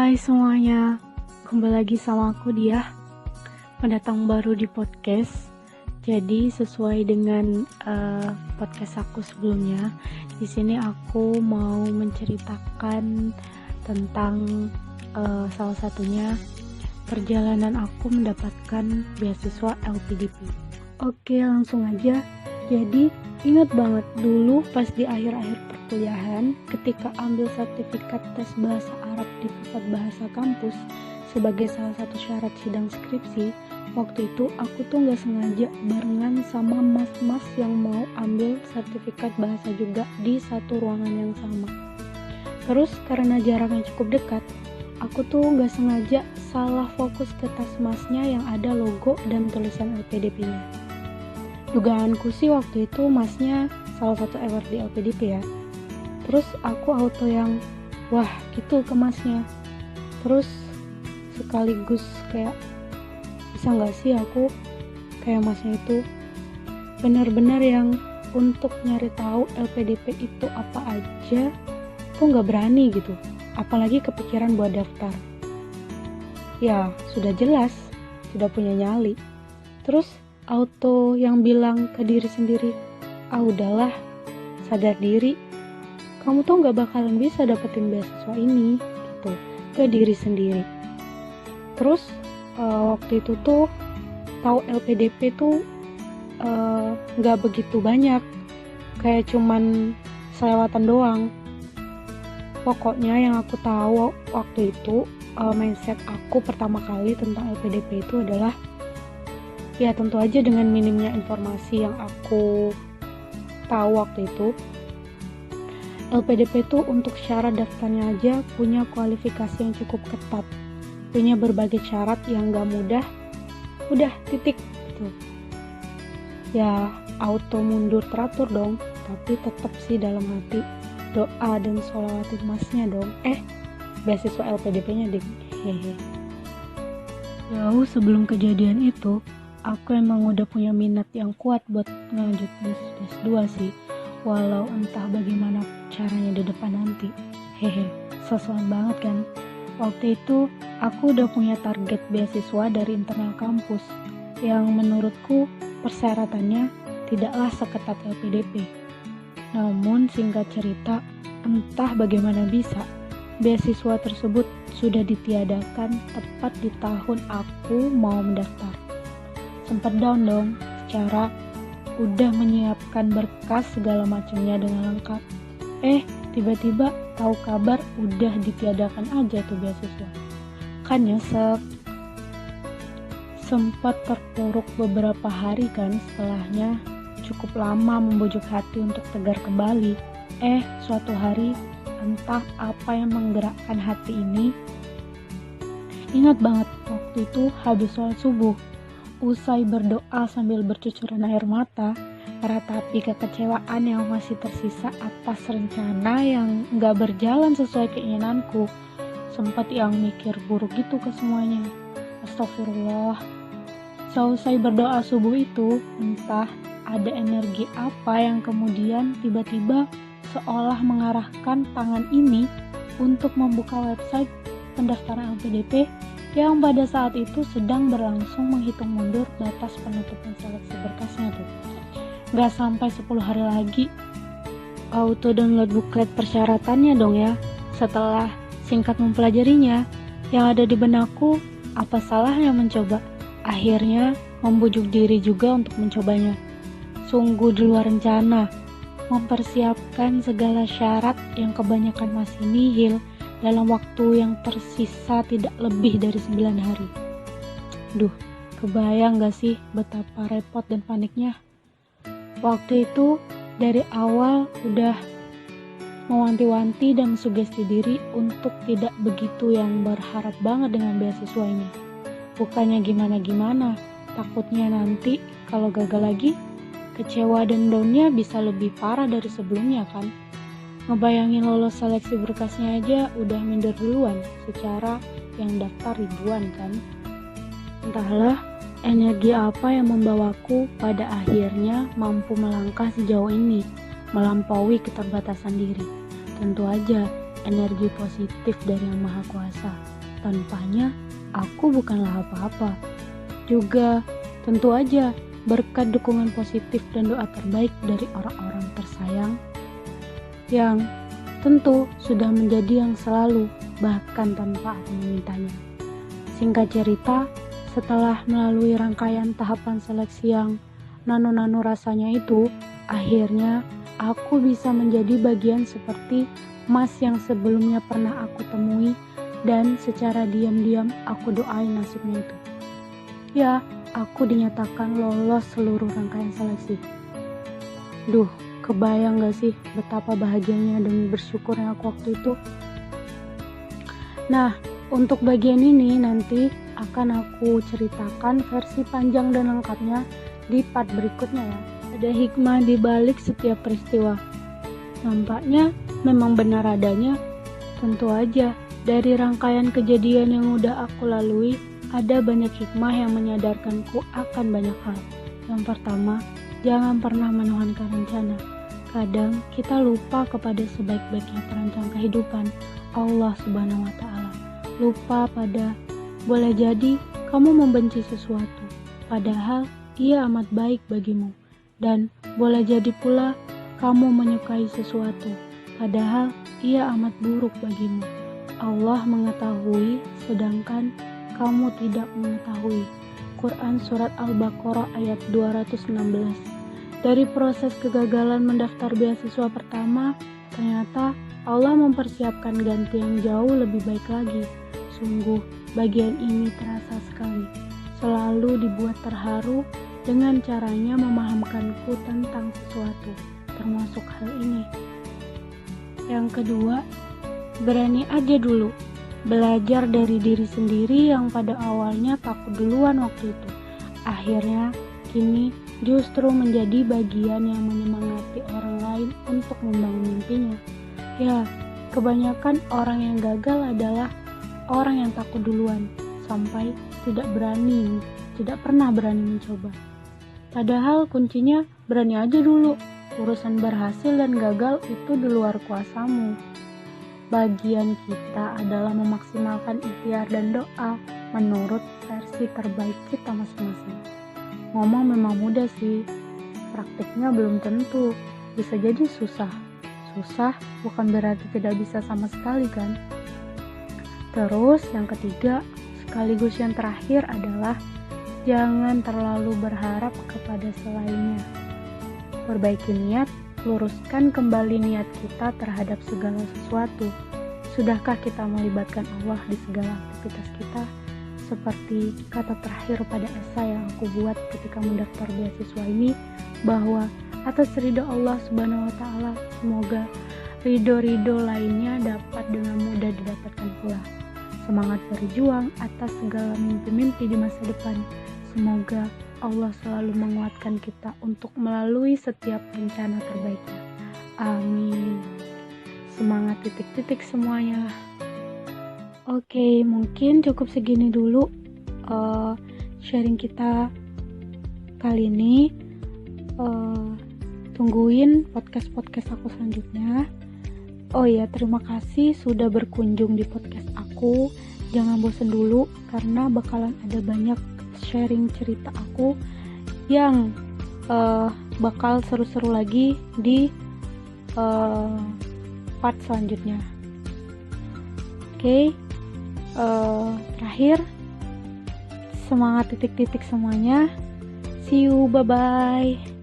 Hai semuanya, kembali lagi sama aku Dia, pendatang baru di podcast. Jadi sesuai dengan podcast aku sebelumnya, di sini aku mau menceritakan tentang salah satunya perjalanan aku mendapatkan beasiswa LPDP. Oke, langsung aja. Jadi ingat banget dulu pas di akhir-akhir perkuliahan ketika ambil sertifikat tes bahasa Arab di pusat bahasa kampus sebagai salah satu syarat sidang skripsi. Waktu itu aku tuh gak sengaja barengan sama mas-mas yang mau ambil sertifikat bahasa juga di satu ruangan yang sama. Terus karena jaraknya cukup dekat, aku tuh gak sengaja salah fokus ke tas masnya yang ada logo dan tulisan LPDP-nya. Dugaanku sih waktu itu masnya salah satu award di LPDP ya. Terus aku auto yang wah gitu ke masnya. Terus sekaligus kayak bisa gak sih aku kayak masnya itu benar-benar yang untuk nyari tahu LPDP itu apa aja tuh gak berani gitu. Apalagi kepikiran buat daftar. Ya sudah jelas tidak punya nyali. Terus auto yang bilang ke diri sendiri, udahlah, sadar diri, kamu tuh gak bakalan bisa dapetin beasiswa ini, gitu, ke diri sendiri. Terus waktu itu tuh tahu LPDP tuh gak begitu banyak, kayak cuman selewatan doang. Pokoknya yang aku tahu waktu itu mindset aku pertama kali tentang LPDP itu adalah ya tentu aja dengan minimnya informasi yang aku tahu waktu itu, LPDP itu untuk syarat daftarnya aja punya kualifikasi yang cukup ketat, punya berbagai syarat yang gak mudah, udah titik gitu. Ya auto mundur teratur dong, tapi tetap sih dalam hati doa dan sholawatin masnya dong. Beasiswa LPDP-nya deh. Jauh sebelum kejadian itu, aku emang udah punya minat yang kuat buat ngelanjutin S2 sih, walau entah bagaimana caranya di depan nanti. Sosokan banget kan. Waktu itu aku udah punya target beasiswa dari internal kampus yang menurutku persyaratannya tidaklah seketat LPDP. Namun singkat cerita, entah bagaimana bisa, beasiswa tersebut sudah ditiadakan tepat di tahun aku mau mendaftar. Sempat down dong, secara udah menyiapkan berkas segala macamnya dengan lengkap. Tiba-tiba tahu kabar udah ditiadakan aja tuh beasiswa. Kan nyesek. Sempat terpuruk beberapa hari kan setelahnya, cukup lama membujuk hati untuk tegar kembali. Suatu hari entah apa yang menggerakkan hati ini. Ingat banget waktu itu habis sholat subuh. Usai berdoa sambil bercucuran air mata, meratapi kekecewaan yang masih tersisa atas rencana yang gak berjalan sesuai keinginanku. Sempat yang mikir buruk gitu ke semuanya. Astagfirullah. Seusai berdoa subuh itu, entah ada energi apa yang kemudian tiba-tiba seolah mengarahkan tangan ini untuk membuka website pendaftaran LPDP yang pada saat itu sedang berlangsung menghitung mundur batas penutupan seleksi berkasnya tuh. Gak sampai 10 hari lagi, auto download buklet persyaratannya dong ya. Setelah singkat mempelajarinya, yang ada di benakku, apa salahnya mencoba? Akhirnya membujuk diri juga untuk mencobanya. Sungguh di luar rencana, mempersiapkan segala syarat yang kebanyakan masih nihil dalam waktu yang tersisa tidak lebih dari 9 hari. Kebayang gak sih betapa repot dan paniknya? Waktu itu dari awal udah mewanti-wanti dan sugesti diri untuk tidak begitu yang berharap banget dengan beasiswa ini. Bukannya gimana-gimana, takutnya nanti kalau gagal lagi, kecewa dan downnya bisa lebih parah dari sebelumnya kan. Ngebayangin lolos seleksi berkasnya aja udah minder duluan, secara yang daftar ribuan kan. Entahlah energi apa yang membawaku pada akhirnya mampu melangkah sejauh ini, melampaui keterbatasan diri. Tentu aja energi positif dari Yang Maha Kuasa. Tanpanya, aku bukanlah apa-apa. Juga tentu aja berkat dukungan positif dan doa terbaik dari orang-orang tersayang yang tentu sudah menjadi yang selalu, bahkan tanpa aku memintanya. Singkat cerita, setelah melalui rangkaian tahapan seleksi yang nano-nano rasanya itu, akhirnya aku bisa menjadi bagian seperti Mas yang sebelumnya pernah aku temui dan secara diam-diam aku doain nasibnya itu. Ya, aku dinyatakan lolos seluruh rangkaian seleksi. Duh, kebayang gak sih betapa bahagianya dan bersyukurnya aku waktu itu? Nah, untuk bagian ini nanti akan aku ceritakan versi panjang dan lengkapnya di part berikutnya ya. Ada hikmah di balik setiap peristiwa. Nampaknya memang benar adanya. Tentu aja, dari rangkaian kejadian yang udah aku lalui, ada banyak hikmah yang menyadarkanku akan banyak hal. Yang pertama, jangan pernah menuhankan rencana. Kadang kita lupa kepada sebaik-baiknya terancang kehidupan Allah Subhanahu wa Ta'ala. Lupa pada boleh jadi kamu membenci sesuatu, padahal ia amat baik bagimu. Dan boleh jadi pula kamu menyukai sesuatu, padahal ia amat buruk bagimu. Allah mengetahui, sedangkan kamu tidak mengetahui. Quran Surat Al-Baqarah ayat 216. Dari proses kegagalan mendaftar beasiswa pertama, ternyata Allah mempersiapkan ganti yang jauh lebih baik lagi. Sungguh, bagian ini terasa sekali. Selalu dibuat terharu dengan caranya memahamkanku tentang sesuatu, termasuk hal ini. Yang kedua, berani aja dulu. Belajar dari diri sendiri yang pada awalnya takut duluan waktu itu. Akhirnya, kini justru menjadi bagian yang menyemangati orang lain untuk membangun mimpinya. Ya, kebanyakan orang yang gagal adalah orang yang takut duluan, sampai tidak pernah berani mencoba. Padahal kuncinya berani aja dulu. Urusan berhasil dan gagal itu di luar kuasamu. Bagian kita adalah memaksimalkan ikhtiar dan doa menurut versi terbaik kita masing-masing. Ngomong memang mudah sih, praktiknya belum tentu, bisa jadi susah. Susah bukan berarti tidak bisa sama sekali kan? Terus yang ketiga, sekaligus yang terakhir adalah jangan terlalu berharap kepada selainnya. Perbaiki niat, luruskan kembali niat kita terhadap segala sesuatu. Sudahkah kita melibatkan Allah di segala aktivitas kita? Seperti kata terakhir pada esai yang aku buat ketika mendaftar beasiswa ini, bahwa atas ridho Allah Subhanahu wa Ta'ala, semoga ridho-ridho lainnya dapat dengan mudah didapatkan pula. Semangat berjuang atas segala mimpi-mimpi di masa depan. Semoga Allah selalu menguatkan kita untuk melalui setiap rencana terbaiknya. Amin. Semangat titik-titik semuanya. Oke, mungkin cukup segini dulu sharing kita kali ini. Tungguin podcast-podcast aku selanjutnya. Oh iya, terima kasih sudah berkunjung di podcast aku. Jangan bosan dulu, karena bakalan ada banyak sharing cerita aku yang bakal seru-seru lagi di part selanjutnya. Oke, terakhir semangat titik-titik semuanya. See you, bye-bye.